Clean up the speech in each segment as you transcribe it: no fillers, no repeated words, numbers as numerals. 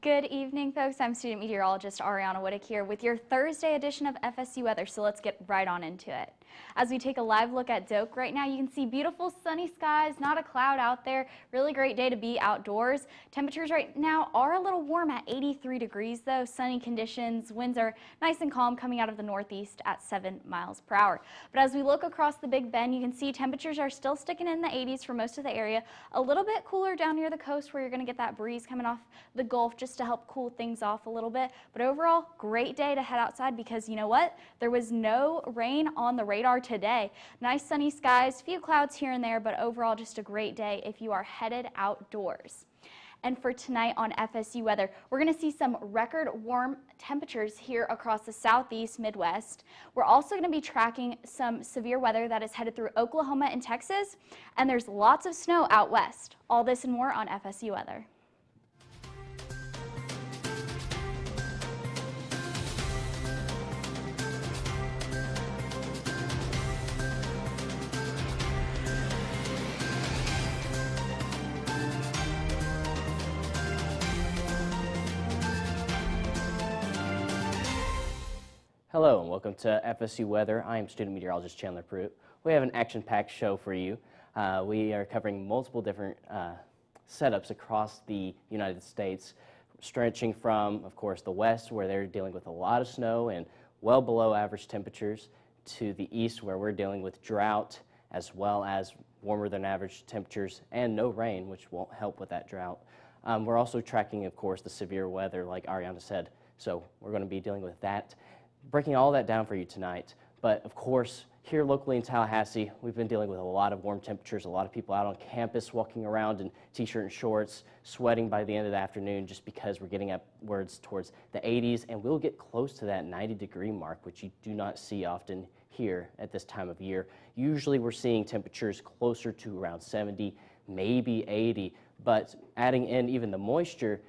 Good evening, folks. I'm student meteorologist Ariana Whittick here with your Thursday edition of FSU weather, so let's get right on into it. As we take a live look at Doak right now, you can see beautiful sunny skies, not a cloud out there. Really great day to be outdoors. Temperatures right now are a little warm at 83 degrees though. Sunny conditions, winds are nice and calm coming out of the northeast at 7 miles per hour. But as we look across the Big Bend, you can see temperatures are still sticking in the 80s for most of the area. A little bit cooler down near the coast where you're going to get that breeze coming off the Gulf just to help cool things off a little bit. But overall, great day to head outside because you know what? There was no rain on the radar today. Nice sunny skies, few clouds here and there, but overall just a great day if you are headed outdoors. And for tonight on FSU weather, we're going to see some record warm temperatures here across the southeast Midwest. We're also going to be tracking some severe weather that is headed through Oklahoma and Texas, and there's lots of snow out west. All this and more on FSU weather. Hello and welcome to FSU Weather. I am student meteorologist Chandler Pruitt. We have an action-packed show for you. We are covering multiple different setups across the United States, stretching from, of course, the west where they're dealing with a lot of snow and well below average temperatures, to the east where we're dealing with drought as well as warmer than average temperatures and no rain, which won't help with that drought. We're also tracking, of course, the severe weather like Ariana said, so we're going to be dealing with that. Breaking all that down for you tonight, but of course here locally in Tallahassee we've been dealing with a lot of warm temperatures, a lot of people out on campus walking around in t-shirt and shorts, sweating by the end of the afternoon just because we're getting upwards towards the 80s, and we'll get close to that 90-degree mark, which you do not see often here at this time of year. Usually we're seeing temperatures closer to around 70, maybe 80, but adding in even the moisture,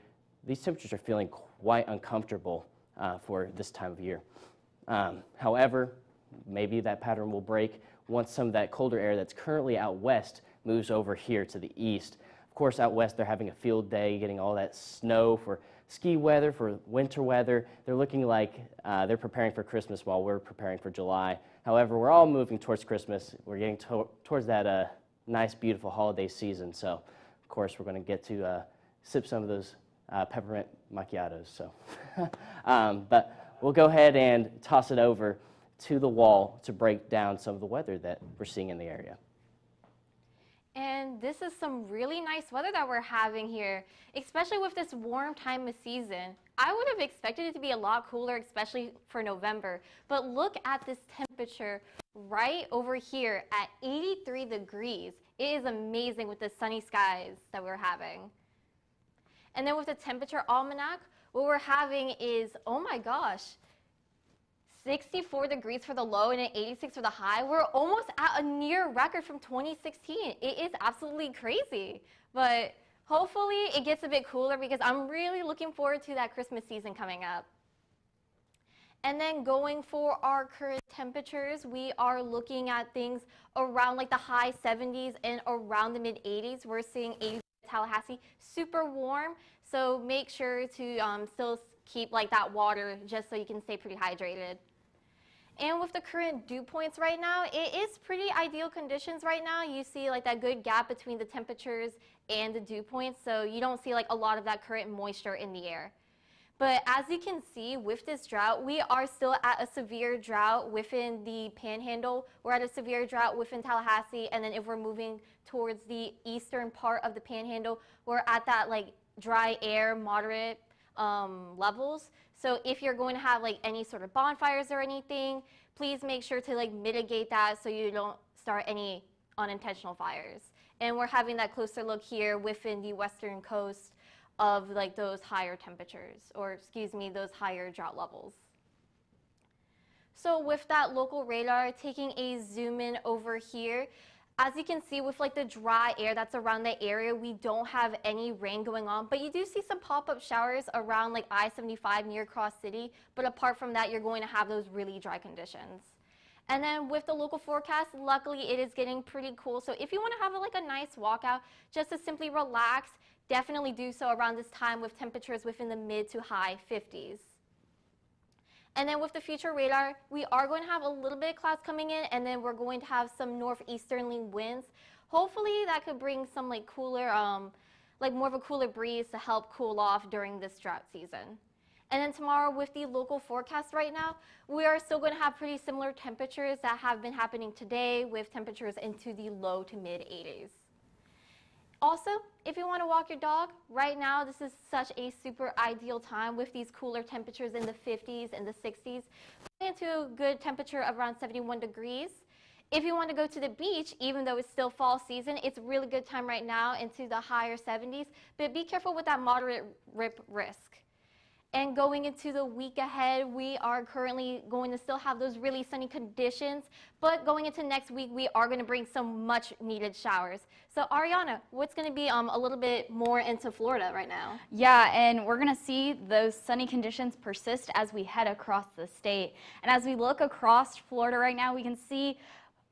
these temperatures are feeling quite uncomfortable for this time of year. However, maybe that pattern will break once some of that colder air that's currently out west moves over here to the east. Of course, out west they're having a field day, getting all that snow for ski weather, for winter weather. They're looking like they're preparing for Christmas while we're preparing for July. However, we're all moving towards Christmas. We're getting towards that nice, beautiful holiday season. So, of course, we're going to get to sip some of those peppermint macchiatos. So, but we'll go ahead and toss it over to the wall to break down some of the weather that we're seeing in the area. And this is some really nice weather that we're having here, especially with this warm time of season. I would have expected it to be a lot cooler, especially for November. But look at this temperature right over here at 83 degrees. It is amazing with the sunny skies that we're having. And then with the temperature almanac, what we're having is, oh my gosh, 64 degrees for the low and an 86 for the high. We're almost at a near record from 2016. It is absolutely crazy. But hopefully it gets a bit cooler because I'm really looking forward to that Christmas season coming up. And then going for our current temperatures, we are looking at things around like the high 70s and around the mid 80s. We're seeing 80 Tallahassee, super warm. So make sure to still keep like that water just so you can stay pretty hydrated. And with the current dew points right now, it is pretty ideal conditions right now. You see like that good gap between the temperatures and the dew points, so you don't see like a lot of that current moisture in the air. But as you can see with this drought, we are still at a severe drought within the Panhandle. We're at a severe drought within Tallahassee, and then if we're moving towards the eastern part of the Panhandle, we're at that like dry air, moderate levels. So if you're going to have like any sort of bonfires or anything, please make sure to like mitigate that so you don't start any unintentional fires. And we're having that closer look here within the western coast of like those higher temperatures, or excuse me, those higher drought levels. So with that local radar, taking a zoom in over here, as you can see with like the dry air that's around the area, we don't have any rain going on, but you do see some pop-up showers around like I-75 near Cross City, but apart from that, you're going to have those really dry conditions. And then with the local forecast, luckily it is getting pretty cool. So if you want to have like a nice walkout, just to simply relax, definitely do so around this time with temperatures within the mid to high 50s. And then with the future radar, we are going to have a little bit of clouds coming in, and then we're going to have some northeasterly winds. Hopefully that could bring some like cooler, like more of a cooler breeze to help cool off during this drought season. And then tomorrow with the local forecast right now, we are still going to have pretty similar temperatures that have been happening today, with temperatures into the low to mid 80s. Also, if you want to walk your dog, right now this is such a super ideal time with these cooler temperatures in the 50s and the 60s, into a good temperature of around 71 degrees. If you want to go to the beach, even though it's still fall season, it's a really good time right now into the higher 70s, but be careful with that moderate rip risk. And going into the week ahead, we are currently going to still have those really sunny conditions, but going into next week, we are going to bring some much needed showers. So Ariana, what's going to be a little bit more into Florida right now? Yeah, and we're going to see those sunny conditions persist as we head across the state. And as we look across Florida right now, we can see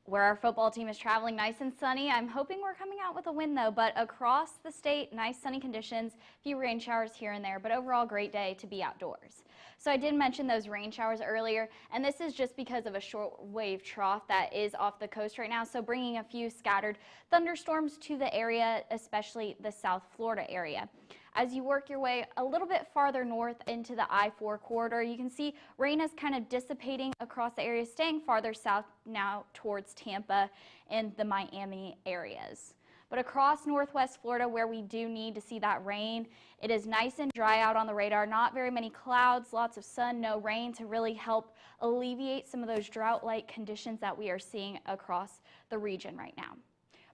where our football team is traveling, nice and sunny. I'm hoping we're coming out with a win though, but across the state, nice sunny conditions, a few rain showers here and there, but overall great day to be outdoors. So I did mention those rain showers earlier, and this is just because of a shortwave trough that is off the coast right now, so bringing a few scattered thunderstorms to the area, especially the South Florida area. As you work your way a little bit farther north into the I-4 corridor, you can see rain is kind of dissipating across the area, staying farther south now towards Tampa and the Miami areas. But across northwest Florida, where we do need to see that rain, it is nice and dry out on the radar. Not very many clouds, lots of sun, no rain to really help alleviate some of those drought-like conditions that we are seeing across the region right now.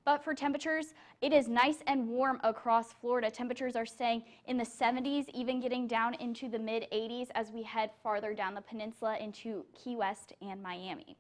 But for temperatures, it is nice and warm across Florida. Temperatures are staying in the 70s, even getting down into the mid 80s as we head farther down the peninsula into Key West and Miami.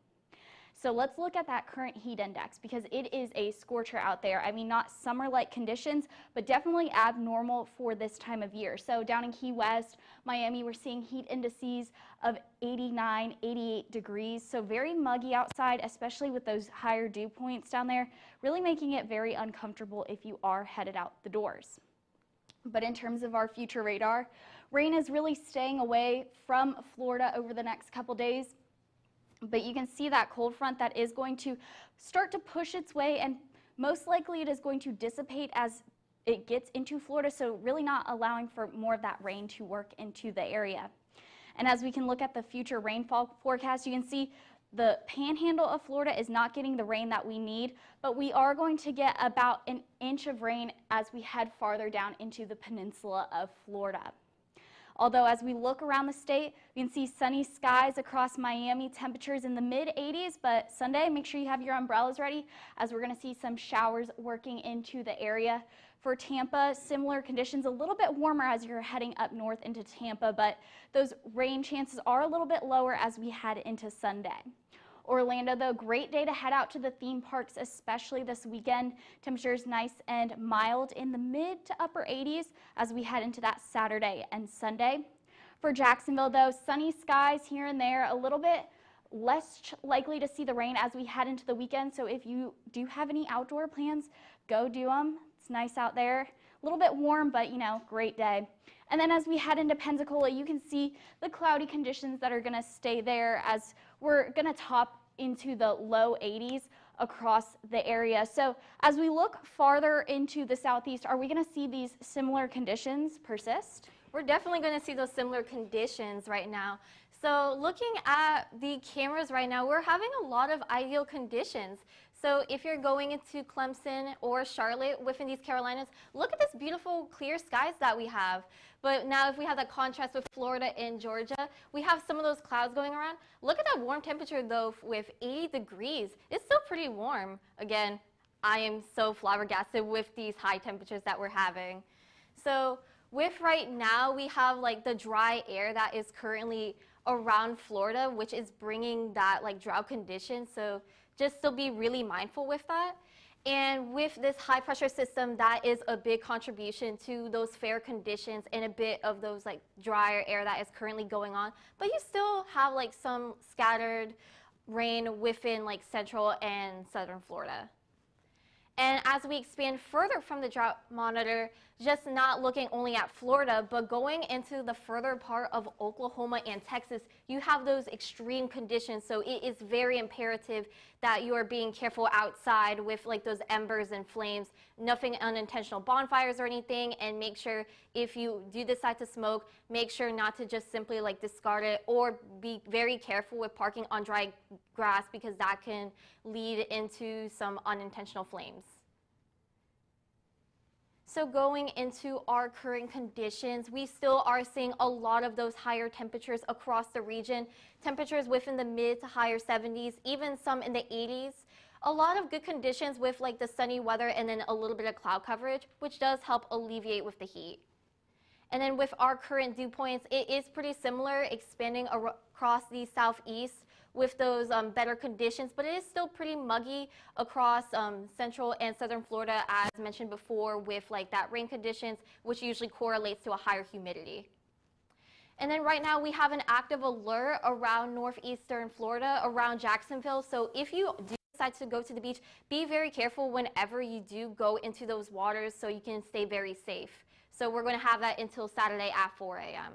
So let's look at that current heat index, because it is a scorcher out there. I mean, not summer-like conditions, but definitely abnormal for this time of year. So down in Key West, Miami, we're seeing heat indices of 89, 88 degrees. So very muggy outside, especially with those higher dew points down there, really making it very uncomfortable if you are headed out the doors. But in terms of our future radar, rain is really staying away from Florida over the next couple days. But you can see that cold front that is going to start to push its way, and most likely it is going to dissipate as it gets into Florida, so really not allowing for more of that rain to work into the area. And as we can look at the future rainfall forecast, you can see the panhandle of Florida is not getting the rain that we need, but we are going to get about an inch of rain as we head farther down into the peninsula of Florida. Although as we look around the state, we can see sunny skies across Miami, temperatures in the mid 80s, but Sunday, make sure you have your umbrellas ready, as we're going to see some showers working into the area. For Tampa, similar conditions, a little bit warmer as you're heading up north into Tampa, but those rain chances are a little bit lower as we head into Sunday. Orlando, though, great day to head out to the theme parks, especially this weekend. Temperatures nice and mild in the mid to upper 80s as we head into that Saturday and Sunday. For Jacksonville, though, sunny skies here and there, a little bit less likely to see the rain as we head into the weekend. So if you do have any outdoor plans, go do them. It's nice out there. A little bit warm, but great day. And then as we head into Pensacola, you can see the cloudy conditions that are going to stay there as we're going to top into the low 80s across the area. So as we look farther into the southeast, are we going to see these similar conditions persist? We're definitely going to see those similar conditions right now. So looking at the cameras right now, we're having a lot of ideal conditions. So if you're going into Clemson or Charlotte within these Carolinas, look at this beautiful clear skies that we have. But now if we have that contrast with Florida and Georgia, we have some of those clouds going around. Look at that warm temperature though with 80 degrees. It's still pretty warm. Again, I am so flabbergasted with these high temperatures that we're having. So with right now, we have like the dry air that is currently around Florida, which is bringing that like drought condition. So just still be really mindful with that. And with this high pressure system, that is a big contribution to those fair conditions and a bit of those like drier air that is currently going on. But you still have like some scattered rain within like central and southern Florida. And as we expand further from the drought monitor, just not looking only at Florida, but going into the further part of Oklahoma and Texas, you have those extreme conditions. So it is very imperative that you are being careful outside with like those embers and flames, nothing unintentional bonfires or anything, and make sure if you do decide to smoke, make sure not to just simply like discard it, or be very careful with parking on dry grass because that can lead into some unintentional flames. So going into our current conditions, we still are seeing a lot of those higher temperatures across the region. Temperatures within the mid to higher 70s, even some in the 80s. A lot of good conditions with like the sunny weather and then a little bit of cloud coverage, which does help alleviate with the heat. And then with our current dew points, it is pretty similar, expanding across the southeast with those better conditions, but it is still pretty muggy across central and southern Florida, as mentioned before, with like that rain conditions, which usually correlates to a higher humidity. And then right now we have an active alert around northeastern Florida, around Jacksonville. So if you do decide to go to the beach, be very careful whenever you do go into those waters so you can stay very safe. So we're going to have that until Saturday at 4 a.m.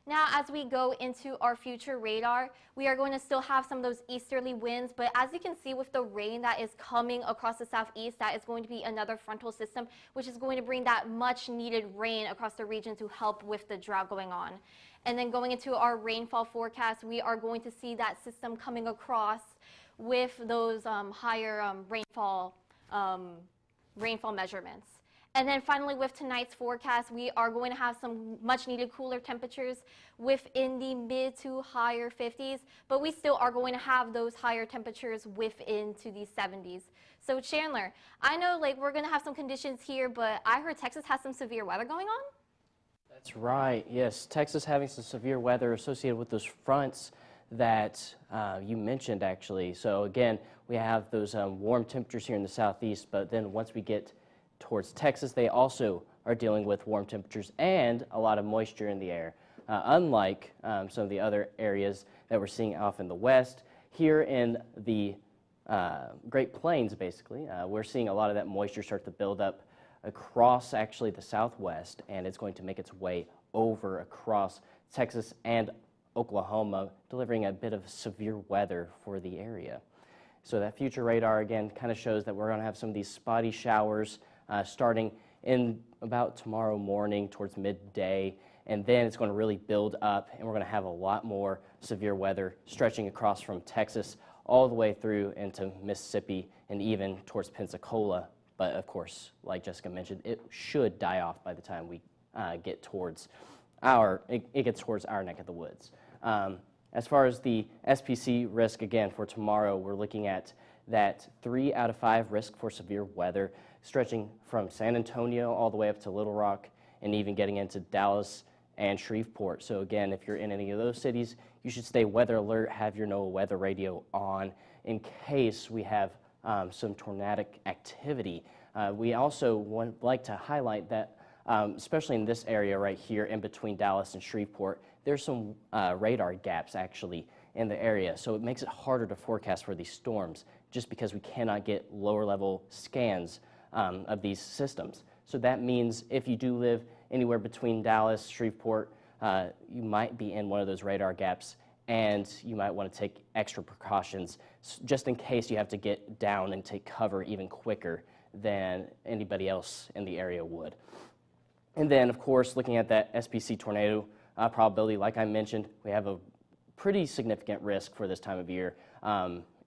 Now, as we go into our future radar, we are going to still have some of those easterly winds, but as you can see with the rain that is coming across the southeast, that is going to be another frontal system, which is going to bring that much needed rain across the region to help with the drought going on. And then going into our rainfall forecast, we are going to see that system coming across with those higher rainfall measurements. And then finally, with tonight's forecast, we are going to have some much needed cooler temperatures within the mid to higher 50s, but we still are going to have those higher temperatures within to the 70s. So Chandler, I know like we're going to have some conditions here, but I heard Texas has some severe weather going on? That's right. Yes, Texas having some severe weather associated with those fronts that you mentioned actually. So again, we have those warm temperatures here in the southeast, but then once we get towards Texas, they also are dealing with warm temperatures and a lot of moisture in the air. Unlike some of the other areas that we're seeing off in the west, here in the Great Plains, basically, we're seeing a lot of that moisture start to build up across actually the southwest, and it's going to make its way over across Texas and Oklahoma, delivering a bit of severe weather for the area. So that future radar, again, kind of shows that we're going to have some of these spotty showers starting in about tomorrow morning towards midday, and then it's going to really build up, and we're going to have a lot more severe weather stretching across from Texas all the way through into Mississippi and even towards Pensacola. But of course, like Jessica mentioned, it should die off by the time we get towards it gets towards our neck of the woods. As far as the SPC risk, again, for tomorrow, we're looking at that 3 out of 5 risk for severe weather, stretching from San Antonio all the way up to Little Rock and even getting into Dallas and Shreveport. So again, if you're in any of those cities, you should stay weather alert, have your NOAA weather radio on in case we have some tornadic activity. We also like to highlight that, especially in this area right here in between Dallas and Shreveport, there's some radar gaps actually in the area. So it makes it harder to forecast for these storms just because we cannot get lower level scans of these systems. So that means if you do live anywhere between Dallas, Shreveport, you might be in one of those radar gaps, and you might want to take extra precautions just in case you have to get down and take cover even quicker than anybody else in the area would. And then, of course, looking at that SPC tornado probability, like I mentioned, we have a pretty significant risk for this time of year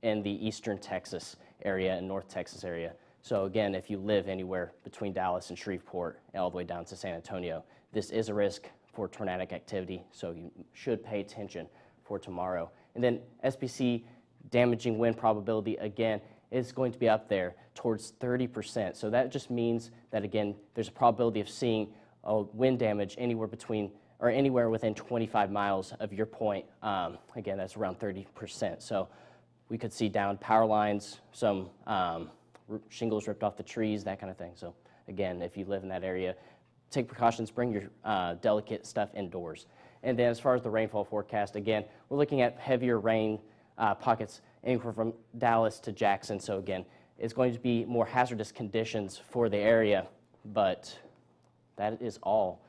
in the eastern Texas area and North Texas area. So again, if you live anywhere between Dallas and Shreveport all the way down to San Antonio, this is a risk for tornadic activity, so you should pay attention for tomorrow. And then SPC damaging wind probability, again, is going to be up there towards 30%. So that just means that, again, there's a probability of seeing wind damage anywhere between or anywhere within 25 miles of your point. Again, that's around 30%. So we could see downed power lines, some shingles ripped off the trees, that kind of thing. So again, if you live in that area, take precautions, bring your delicate stuff indoors. And then as far as the rainfall forecast, again, we're looking at heavier rain pockets anywhere from Dallas to Jackson. So again, it's going to be more hazardous conditions for the area, but that is all.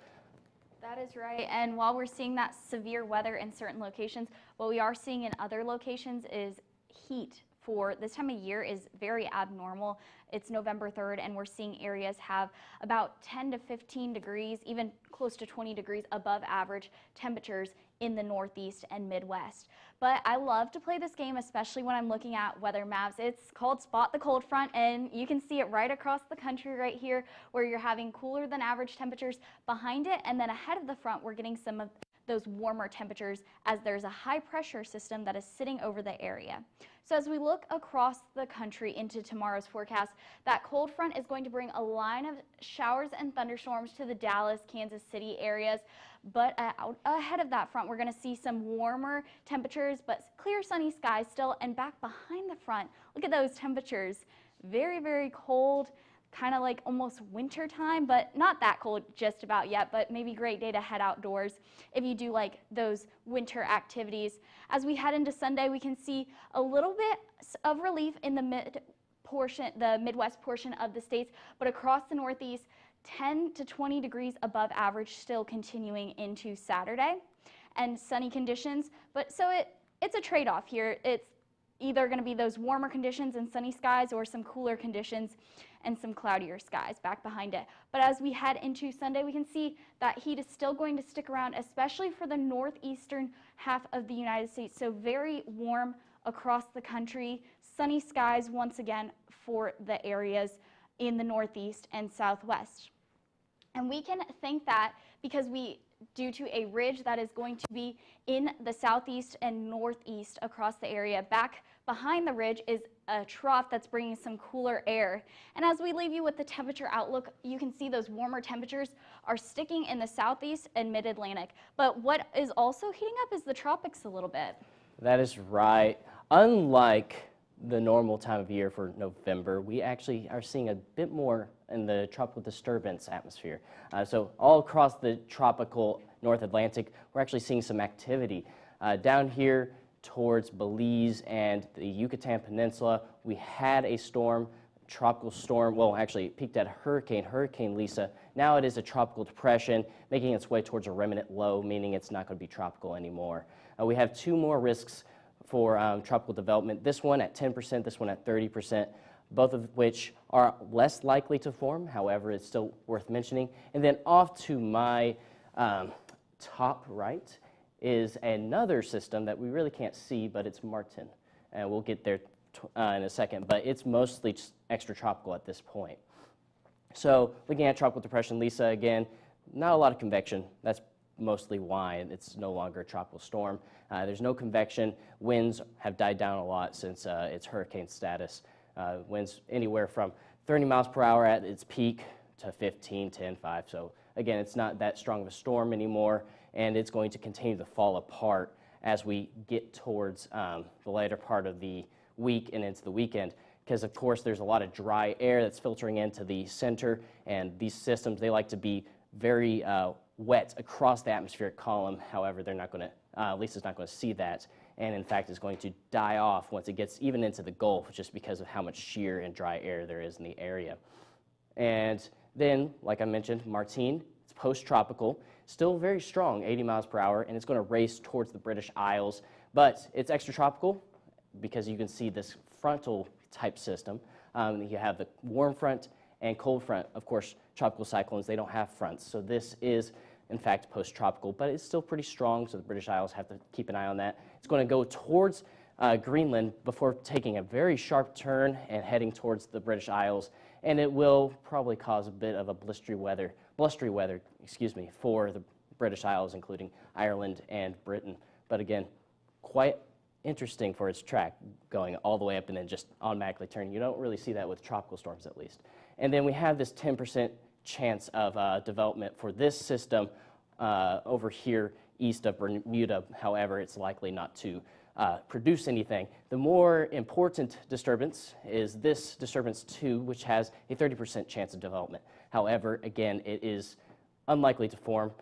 That is right. And while we're seeing that severe weather in certain locations, what we are seeing in other locations is heat for this time of year is very abnormal. It's November 3rd, and we're seeing areas have about 10 to 15 degrees, even close to 20 degrees above average temperatures in the Northeast and Midwest. But I love to play this game, especially when I'm looking at weather maps. It's called Spot the Cold Front, and you can see it right across the country right here, where you're having cooler than average temperatures behind it, and then ahead of the front, we're getting some of those warmer temperatures as there's a high pressure system that is sitting over the area. So as we look across the country into tomorrow's forecast, that cold front is going to bring a line of showers and thunderstorms to the Dallas, Kansas City areas. But out ahead of that front, we're going to see some warmer temperatures, but clear sunny skies still. And back behind the front, look at those temperatures. Very, very cold. Kind of like almost winter time, but not that cold just about yet, but maybe great day to head outdoors if you do like those winter activities. As we head into Sunday, we can see a little bit of relief in the Midwest portion of the states, but across the Northeast, 10 to 20 degrees above average still continuing into Saturday, and sunny conditions. But so it's a trade-off here. It's either going to be those warmer conditions and sunny skies or some cooler conditions and some cloudier skies back behind it. But as we head into Sunday, we can see that heat is still going to stick around, especially for the northeastern half of the United States. So very warm across the country, sunny skies once again for the areas in the Northeast and Southwest. And we can thank that because due to a ridge that is going to be in the southeast and northeast across the area. Back behind the ridge is a trough that's bringing some cooler air. And as we leave you with the temperature outlook, you can see those warmer temperatures are sticking in the southeast and mid-Atlantic. But what is also heating up is the tropics a little bit. That is right. Unlike the normal time of year for November, we actually are seeing a bit more in the tropical disturbance atmosphere. So all across the tropical North Atlantic, we're actually seeing some activity. Down here towards Belize and the Yucatan Peninsula, we had a storm, tropical storm, well actually it peaked at Hurricane Lisa. Now it is a tropical depression making its way towards a remnant low, meaning it's not going to be tropical anymore. We have two more risks for tropical development, this one at 10%, this one at 30%, both of which are less likely to form. However, it's still worth mentioning. And then off to my top right is another system that we really can't see, but it's Martin. And we'll get there in a second, but it's mostly just extratropical at this point. So looking at tropical depression Lisa again, not a lot of convection. That's mostly why it's no longer a tropical storm. There's no convection. Winds have died down a lot since its hurricane status. Winds anywhere from 30 miles per hour at its peak to 15, 10, 5. So again, it's not that strong of a storm anymore, and it's going to continue to fall apart as we get towards the later part of the week and into the weekend. Because of course there's a lot of dry air that's filtering into the center, and these systems, they like to be very wet across the atmospheric column. However, they're not going to, Lisa's not going to see that, and in fact is going to die off once it gets even into the Gulf, just because of how much sheer and dry air there is in the area. And then, like I mentioned, Martine, it's post-tropical, still very strong, 80 miles per hour, and it's going to race towards the British Isles, but it's extratropical because you can see this frontal type system. You have the warm front and cold front. Of course, tropical cyclones, they don't have fronts, so this is in fact post-tropical, but it's still pretty strong, so the British Isles have to keep an eye on that. It's going to go towards Greenland before taking a very sharp turn and heading towards the British Isles, and it will probably cause a bit of a blustery weather, for the British Isles, including Ireland and Britain. But again, quite interesting for its track, going all the way up and then just automatically turning. You don't really see that with tropical storms, at least. And then we have this 10% chance of development for this system over here east of Bermuda. However, it's likely not to produce anything. The more important disturbance is this disturbance 2, which has a 30% chance of development. However, again, it is unlikely to form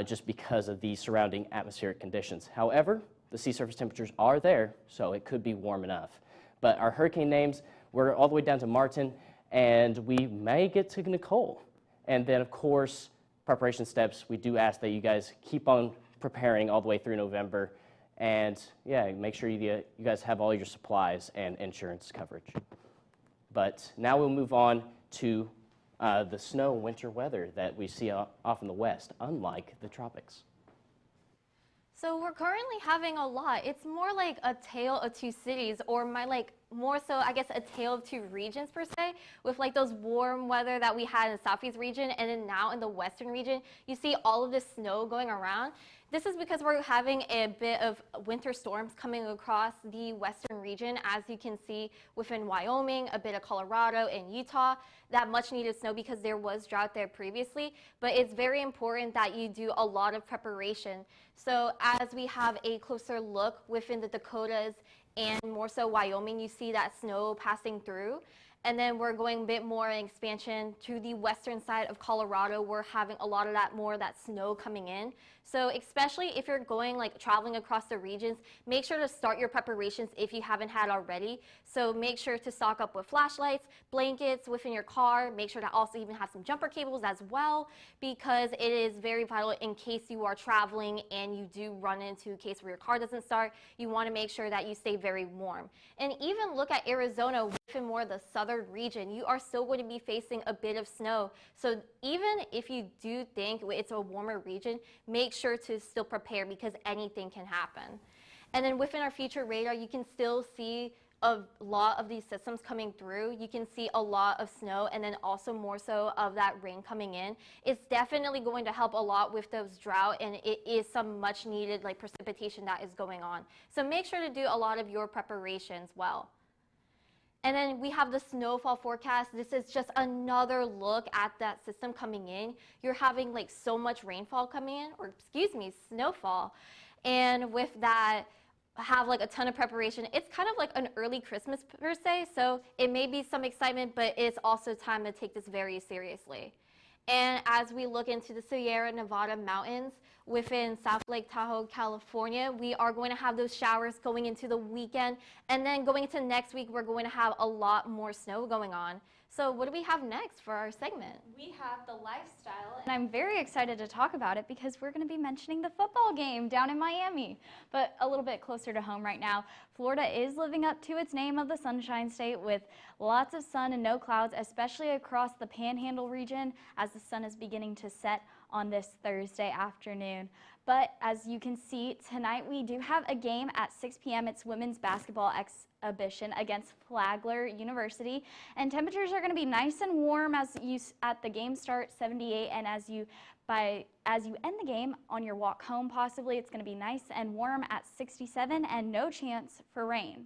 just because of the surrounding atmospheric conditions. However, the sea surface temperatures are there, so it could be warm enough. But our hurricane names, we're all the way down to Martin, and we may get to Nicole. And then, of course, preparation steps, we do ask that you guys keep on preparing all the way through November. And yeah, make sure you guys have all your supplies and insurance coverage. But now we'll move on to the snow and winter weather that we see off in the west, unlike the tropics. So we're currently having a lot. It's more like a tale of two cities, or more so, I guess, a tale of two regions per se, with like those warm weather that we had in the southeast region, and then now in the western region, you see all of this snow going around. This is because we're having a bit of winter storms coming across the western region, as you can see within Wyoming, a bit of Colorado and Utah, that much needed snow because there was drought there previously. But it's very important that you do a lot of preparation. So as we have a closer look within the Dakotas and more so Wyoming, you see that snow passing through. And then we're going a bit more in expansion to the western side of Colorado. We're having a lot of that snow coming in. So especially if you're going traveling across the regions, make sure to start your preparations if you haven't had already. So make sure to stock up with flashlights, blankets within your car. Make sure to also even have some jumper cables as well, because it is very vital in case you are traveling and you do run into a case where your car doesn't start. You want to make sure that you stay very warm. And even look at Arizona, within more the southern region, you are still going to be facing a bit of snow. So even if you do think it's a warmer region, make sure to still prepare, because anything can happen. And then within our future radar, you can still see a lot of these systems coming through. You can see a lot of snow, and then also more so of that rain coming in. It's definitely going to help a lot with those drought, and it is some much needed precipitation that is going on. So make sure to do a lot of your preparations well. And then we have the snowfall forecast. This is just another look at that system coming in. You're having so much rainfall coming in, or excuse me, snowfall. And with that, have a ton of preparation. It's kind of like an early Christmas per se, so it may be some excitement, but it's also time to take this very seriously. And as we look into the Sierra Nevada mountains within South Lake Tahoe, California, we are going to have those showers going into the weekend. And then going into next week, we're going to have a lot more snow going on. So what do we have next for our segment? We have the lifestyle, and I'm very excited to talk about it because we're going to be mentioning the football game down in Miami. But a little bit closer to home right now, Florida is living up to its name of the Sunshine State with lots of sun and no clouds, especially across the Panhandle region as the sun is beginning to set on this Thursday afternoon. But as you can see, tonight we do have a game at 6 p.m. It's women's basketball exhibition against Flagler University, and temperatures are going to be nice and warm as at the game start, 78, and as you end the game on your walk home, possibly it's going to be nice and warm at 67 and no chance for rain.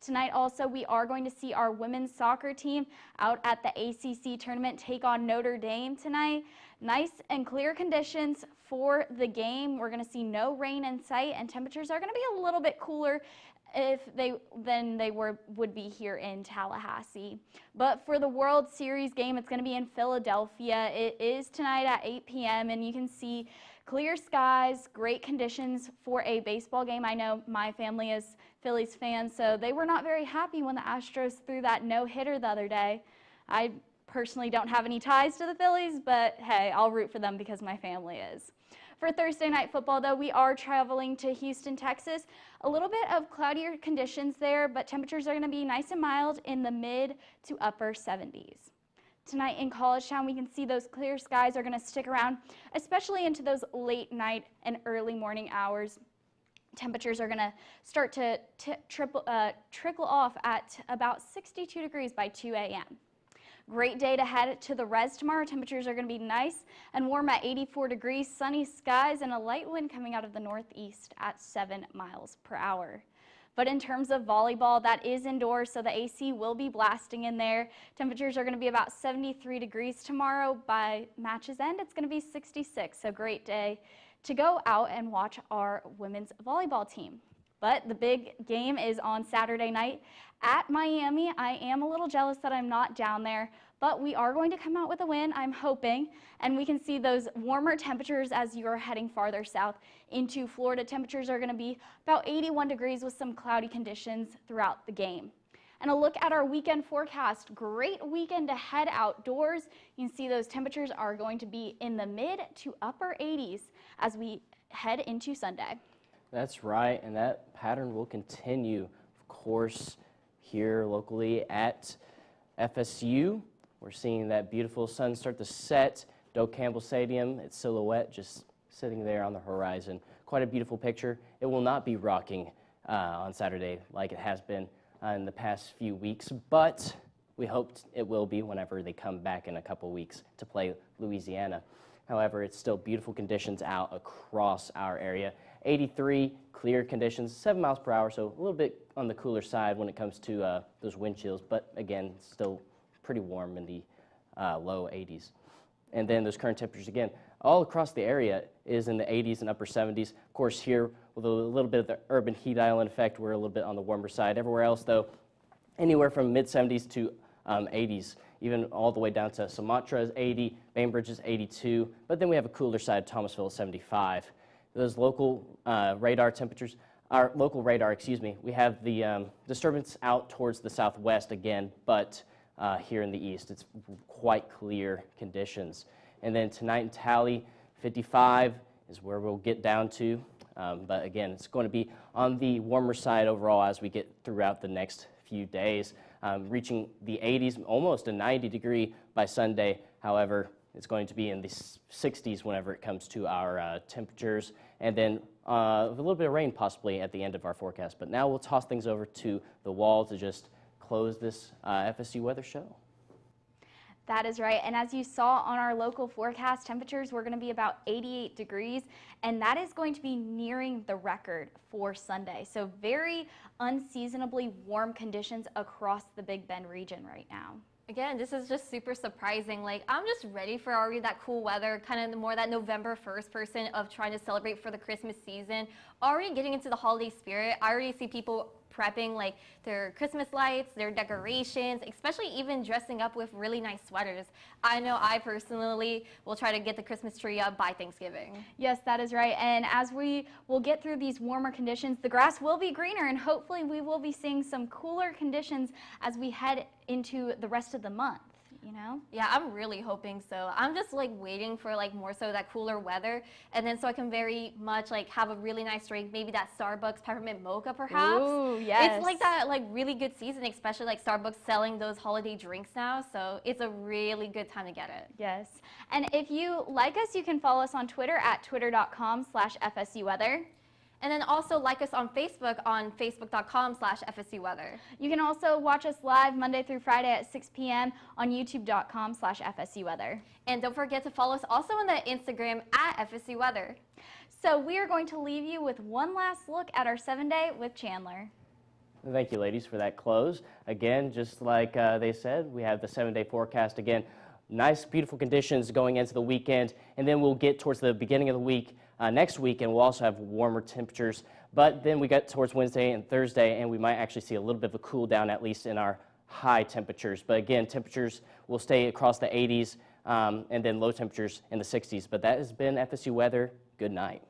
Tonight also, we are going to see our women's soccer team out at the ACC tournament take on Notre Dame tonight. Nice and clear conditions for the game. We're going to see no rain in sight, and temperatures are going to be a little bit cooler than they would be here in Tallahassee. But for the World Series game, it's going to be in Philadelphia. It is tonight at 8 p.m. and you can see clear skies, great conditions for a baseball game. I know my family is Phillies fans, so they were not very happy when the Astros threw that no-hitter the other day. I personally don't have any ties to the Phillies, but hey, I'll root for them because my family is. For Thursday night football, though, we are traveling to Houston, Texas. A little bit of cloudier conditions there, but temperatures are going to be nice and mild in the mid to upper 70s. Tonight in College Town, we can see those clear skies are going to stick around, especially into those late night and early morning hours. Temperatures are going to start to trickle off at about 62 degrees by 2 a.m. Great day to head to the res tomorrow. Temperatures are going to be nice and warm at 84 degrees, sunny skies, and a light wind coming out of the northeast at 7 miles per hour. But in terms of volleyball, that is indoors, so the AC will be blasting in there. Temperatures are going to be about 73 degrees tomorrow. By match's end, it's going to be 66, so great day to go out and watch our women's volleyball team. But the big game is on Saturday night at Miami. I am a little jealous that I'm not down there, but we are going to come out with a win, I'm hoping, and we can see those warmer temperatures as you're heading farther south into Florida. Temperatures are going to be about 81 degrees with some cloudy conditions throughout the game. And a look at our weekend forecast. Great weekend to head outdoors. You can see those temperatures are going to be in the mid to upper 80s as we head into Sunday. That's right, and that pattern will continue, of course, here locally at FSU. We're seeing that beautiful sun start to set. Doe Campbell Stadium, its silhouette just sitting there on the horizon. Quite a beautiful picture. It will not be rocking on Saturday like it has been in the past few weeks, but we hope it will be whenever they come back in a couple weeks to play Louisiana. However, it's still beautiful conditions out across our area. 83, clear conditions, 7 miles per hour, so a little bit on the cooler side when it comes to those wind chills, but again, still pretty warm in the low 80s. And then those current temperatures, again, all across the area is in the 80s and upper 70s. Of course, here with a little bit of the urban heat island effect, we're a little bit on the warmer side. Everywhere else, though, anywhere from mid 70s to 80s, even all the way down to Sumatra is 80, Bainbridge is 82, but then we have a cooler side, Thomasville is 75. Those local radar temperatures, our local radar, we have the disturbance out towards the southwest again, but here in the east, it's quite clear conditions. And then tonight in Tally, 55 is where we'll get down to. But again, it's going to be on the warmer side overall as we get throughout the next few days, reaching the 80s, almost a 90-degree by Sunday. However, it's going to be in the 60s whenever it comes to our temperatures, and then a little bit of rain possibly at the end of our forecast. But now we'll toss things over to the wall to just close this FSU weather show. That is right, and as you saw on our local forecast, temperatures were going to be about 88 degrees, and that is going to be nearing the record for Sunday. So very unseasonably warm conditions across the Big Bend region right now. Again, this is just super surprising. Like, I'm just ready for already that cool weather, kind of more that November 1st person of trying to celebrate for the Christmas season. Already getting into the holiday spirit. I already see people prepping like their Christmas lights, their decorations, especially even dressing up with really nice sweaters. I know I personally will try to get the Christmas tree up by Thanksgiving. Yes, that is right. And as we will get through these warmer conditions, the grass will be greener, and hopefully we will be seeing some cooler conditions as we head into the rest of the month. You know? Yeah, I'm really hoping so. I'm just like waiting for like more so that cooler weather, and then so I can very much like have a really nice drink, maybe that Starbucks peppermint mocha perhaps. Ooh, yes. It's like that like really good season, especially like Starbucks selling those holiday drinks now, so it's a really good time to get it. Yes. And if you like us, you can follow us on Twitter at twitter.com/FSU weather. And then also like us on facebook.com/FSU weather. You can also watch us live Monday through Friday at 6 p.m. on youtube.com/FSU weather. And don't forget to follow us also on the Instagram at FSU weather. So we are going to leave you with one last look at our 7-day with Chandler. Thank you, ladies, for that close. Again, just like they said, we have the 7-day forecast again. Nice, beautiful conditions going into the weekend, and then we'll get towards the beginning of the week. Next week, and we'll also have warmer temperatures, but then we get towards Wednesday and Thursday, and we might actually see a little bit of a cool down, at least in our high temperatures. But again, temperatures will stay across the 80s, and then low temperatures in the 60s. But that has been FSU weather. Good night.